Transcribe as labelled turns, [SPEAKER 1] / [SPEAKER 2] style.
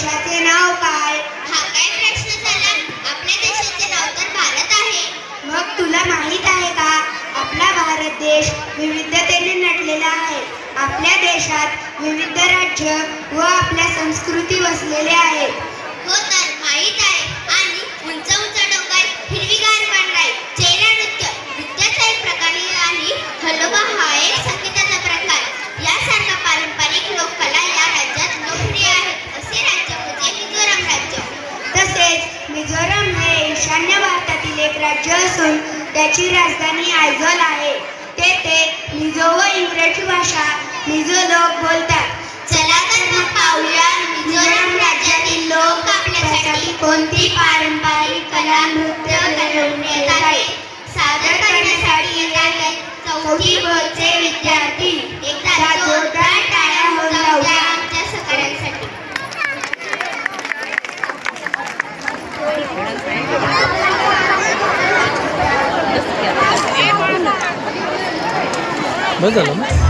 [SPEAKER 1] देशाचे नाव काय?
[SPEAKER 2] हा काय प्रश्न झाला? आपल्या देशाचे नाव तर भारत आहे.
[SPEAKER 1] मग तुला माहित आहे का, आपला भारत देश विविधतेने नटलेला आहे. आपल्या देशात विविध राज्य व आपल्या संस्कृती वसलेल्या आहेत.
[SPEAKER 2] हो तर माहित आहे. आणि उंच उंच डोंगर, हिरवीगार वनराई, चेहरा नृत्य, नृत्याचा एक प्रकार आणि हलोबा हा एक संगीताचा प्रकार यासारखा पारंपरिक लोककला या राज्यात लोकप्रिय आहेत. असे राज्य म्हणजे मिझोरम राज्य.
[SPEAKER 1] तसेच मिझोरम हे ईशान्य भारतातील एक राज्य असून त्याची राजधानी आयझॉल आहे. तेथे मिझो व इंग्रजी भाषा मिझो लोक बोलतात.
[SPEAKER 2] चला तर मग पाहूया मिझोरम राज्यातील लोक आपल्यासाठी कोणती पारंपरिक कला नृत्य घडवून येत आहेत. सादर करण्यासाठी येत आहेत चौथी बोर्डचे विद्यार्थी. एकदा जोरदार टाळ्या होऊन जाऊया आमच्या सगळ्यांसाठी.
[SPEAKER 3] बस झालं ना.